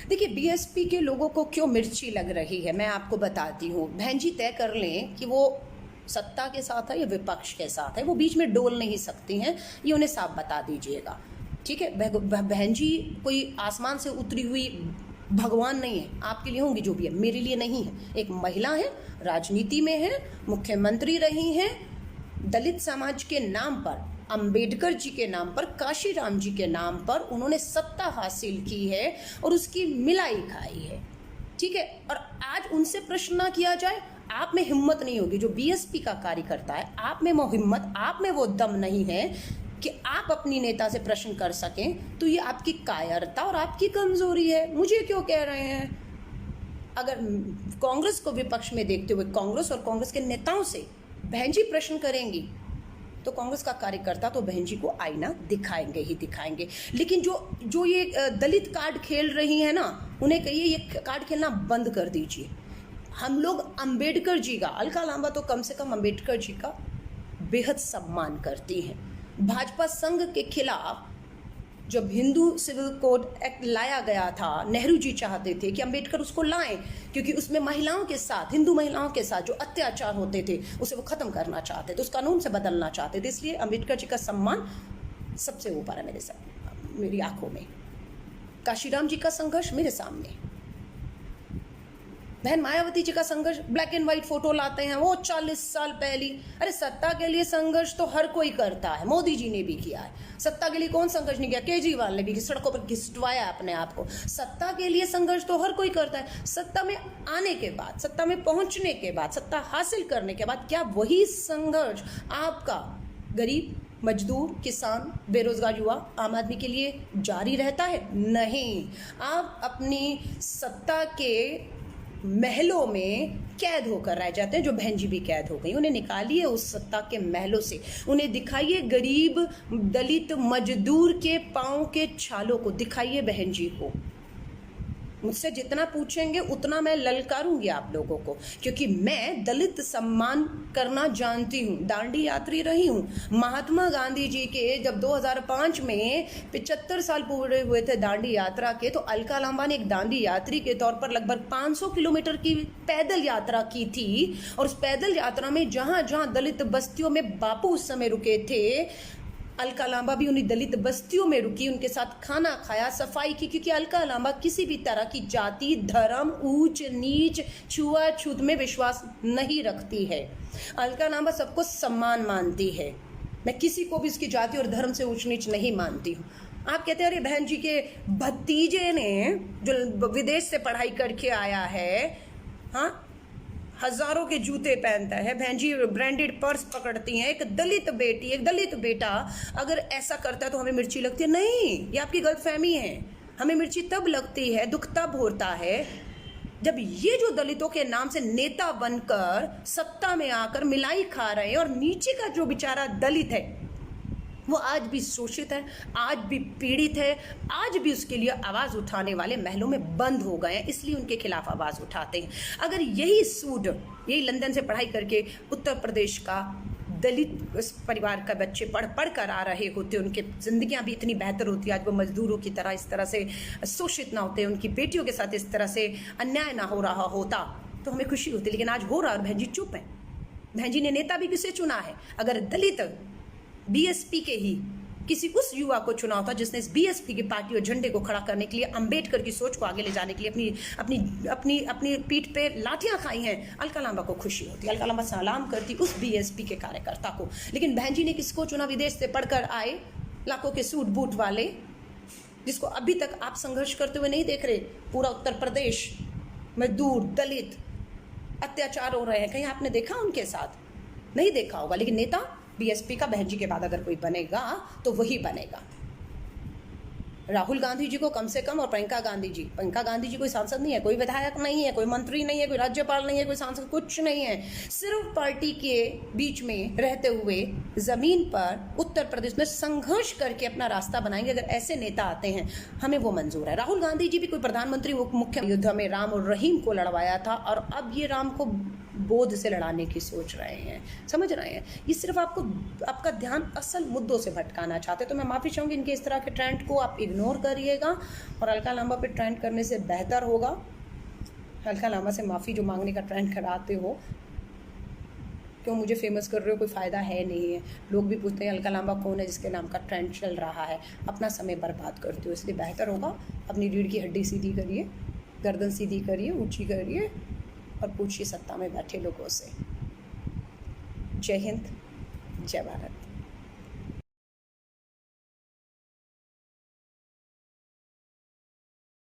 देखिए, बीएसपी के लोगों को क्यों मिर्ची लग रही है, मैं आपको बताती हूँ। बहन जी तय कर लें कि वो सत्ता के साथ है या विपक्ष के साथ है, वो बीच में डोल नहीं सकती हैं, ये उन्हें साफ बता दीजिएगा, ठीक है। बहन जी कोई आसमान से उतरी हुई भगवान नहीं है, आपके लिए होंगी जो भी है, मेरे लिए नहीं है। एक महिला है, राजनीति में है, मुख्यमंत्री रही हैं, दलित समाज के नाम पर, अंबेडकर जी के नाम पर, काशीराम जी के नाम पर उन्होंने सत्ता हासिल की है और उसकी मिलाई खाई है, ठीक है। और आज उनसे प्रश्न ना किया जाए, आप में हिम्मत नहीं होगी। जो बीएसपी का कार्यकर्ता है, आप में वो हिम्मत, आप में वो दम नहीं है कि आप अपनी नेता से प्रश्न कर सकें, तो ये आपकी कायरता और आपकी कमजोरी है। मुझे क्यों कह रहे हैं? अगर कांग्रेस को विपक्ष में देखते हुए कांग्रेस और कांग्रेस के नेताओं से बहन जी प्रश्न करेंगी, तो कांग्रेस का कार्यकर्ता तो बहन जी को आईना दिखाएंगे ही दिखाएंगे। लेकिन जो ये दलित कार्ड खेल रही है ना, उन्हें कहिए ये कार्ड खेलना बंद कर दीजिए। हम लोग अंबेडकर जी का, अलका लांबा तो कम से कम अंबेडकर जी का बेहद सम्मान करती हैं। भाजपा संघ के खिलाफ जब हिंदू सिविल कोड एक्ट लाया गया था, नेहरू जी चाहते थे कि अंबेडकर उसको लाएं, क्योंकि उसमें महिलाओं के साथ, हिंदू महिलाओं के साथ जो अत्याचार होते थे उसे वो खत्म करना चाहते थे, उस कानून से बदलना चाहते थे। इसलिए अंबेडकर जी का सम्मान सबसे ऊपर है मेरी आंखों में। काशीराम जी का संघर्ष मेरे सामने, बहन मायावती जी का संघर्ष, ब्लैक एंड व्हाइट फोटो लाते हैं वो 40 साल पहली। अरे सत्ता के लिए संघर्ष तो हर कोई करता है, मोदी जी ने भी किया है। सत्ता के लिए कौन संघर्ष नहीं किया? केजरीवाल ने भी सड़कों पर घिसटवाया अपने आप को। सत्ता के लिए संघर्ष तो हर कोई करता है। सत्ता में आने के बाद, सत्ता में पहुंचने के बाद, सत्ता हासिल करने के बाद क्या वही संघर्ष आपका गरीब, मजदूर, किसान, बेरोजगार युवा, आम आदमी के लिए जारी रहता है? नहीं। आप अपनी सत्ता के महलों में कैद होकर रह जाते हैं, जो बहन जी भी कैद हो गई। उन्हें निकालिए उस सत्ता के महलों से, उन्हें दिखाइए गरीब, दलित, मजदूर के पांव के छालों को दिखाइए बहन जी को। मुझसे जितना पूछेंगे उतना मैं ललकारूंगी आप लोगों को, क्योंकि मैं दलित सम्मान करना जानती हूँ, दांडी यात्री रही हूँ। महात्मा गांधी जी के जब 2005 में 75 साल पूरे हुए थे दांडी यात्रा के, तो अलका लांबा ने एक दांडी यात्री के तौर पर लगभग 500 किलोमीटर की पैदल यात्रा की थी। और उस पैदल यात्रा में जहाँ जहाँ दलित बस्तियों में बापू उस समय रुके थे, अलका लांबा भी उन्हीं दलित बस्तियों में रुकी, उनके साथ खाना खाया, सफाई की, क्योंकि अलका लांबा किसी भी तरह की जाति, धर्म, ऊंच नीच, छुआछूत में विश्वास नहीं रखती है। अलका लांबा सबको सम्मान मानती है। मैं किसी को भी उसकी जाति और धर्म से ऊंच नीच नहीं मानती हूँ। आप कहते हैं अरे बहन जी के भतीजे ने जो विदेश से पढ़ाई करके आया है, हाँ, हजारों के जूते पहनता है, बहन जी ब्रांडेड पर्स पकड़ती हैं, एक दलित बेटी, एक दलित बेटा अगर ऐसा करता है तो हमें मिर्ची लगती है? नहीं, ये आपकी गलतफहमी है। हमें मिर्ची तब लगती है, दुख तब होता है जब ये जो दलितों के नाम से नेता बनकर सत्ता में आकर मिलाई खा रहे हैं, और नीचे का जो बेचारा दलित है वो आज भी शोषित है, आज भी पीड़ित है, आज भी उसके लिए आवाज़ उठाने वाले महलों में बंद हो गए हैं, इसलिए उनके खिलाफ आवाज़ उठाते हैं। अगर यही सूड, यही लंदन से पढ़ाई करके उत्तर प्रदेश का दलित परिवार का बच्चे पढ़ कर आ रहे होते, उनके जिंदगियां भी इतनी बेहतर होती, आज वो मजदूरों की तरह इस तरह से शोषित ना होते, उनकी बेटियों के साथ इस तरह से अन्याय ना हो रहा होता, तो हमें खुशी होती। लेकिन आज हो रहा और बहन जी चुप है। बहन जी ने नेता भी किसे चुना है? अगर दलित बीएसपी के ही किसी उस युवा को चुना होता जिसने इस बीएसपी की पार्टी और झंडे को खड़ा करने के लिए, अंबेडकर की सोच को आगे ले जाने के लिए अपनी अपनी अपनी अपनी पीठ पे लाठियां खाई हैं, अलका लांबा को खुशी होती, अलका लांबा सलाम करती उस बीएसपी के कार्यकर्ता को। लेकिन बहन जी ने किसको चुना? विदेश से पढ़कर आए लाखों के सूट बूट वाले, जिसको अभी तक आप संघर्ष करते हुए नहीं देख रहे। पूरा उत्तर प्रदेश मजदूर, दलित अत्याचार हो रहे हैं, कहीं आपने देखा उनके साथ? नहीं देखा होगा। लेकिन नेता बीएसपी का बहन जी के बाद अगर कोई बनेगा तो वही बनेगा। राहुल गांधी जी को कम से कम, और प्रियंका गांधी जी कोई सांसद नहीं है, कोई विधायक नहीं है, कोई मंत्री नहीं है, कोई राज्यपाल नहीं है, कोई सांसद, कुछ नहीं है। सिर्फ पार्टी के बीच में रहते हुए जमीन पर उत्तर प्रदेश में संघर्ष करके अपना रास्ता बनाएंगे। अगर ऐसे नेता आते हैं हमें वो मंजूर है। राहुल गांधी जी भी कोई प्रधानमंत्री, वो मुख्य युद्ध में राम और रहीम को लड़वाया था, और अब ये राम को बोध से लड़ाने की सोच रहे हैं, समझ रहे हैं? ये सिर्फ आपको आपका ध्यान असल मुद्दों से भटकाना चाहते हैं। तो मैं माफ़ी चाहूँगी, इनके इस तरह के ट्रेंड को आप इग्नोर करिएगा और हल्का लामा पे ट्रेंड करने से बेहतर होगा। हल्का लामा से माफ़ी जो मांगने का ट्रेंड कराते हो, क्यों मुझे फेमस कर रहे हो, कोई फ़ायदा है नहीं है। लोग भी पूछते हैं हल्का लामा कौन है जिसके नाम का ट्रेंड चल रहा है, अपना समय बर्बाद करते हो। इसलिए बेहतर होगा अपनी रीढ़ की हड्डी सीधी करिए, गर्दन सीधी करिए, ऊंची करिए और पूछिए सत्ता में बैठे लोगों से। जय हिंद, जय भारत।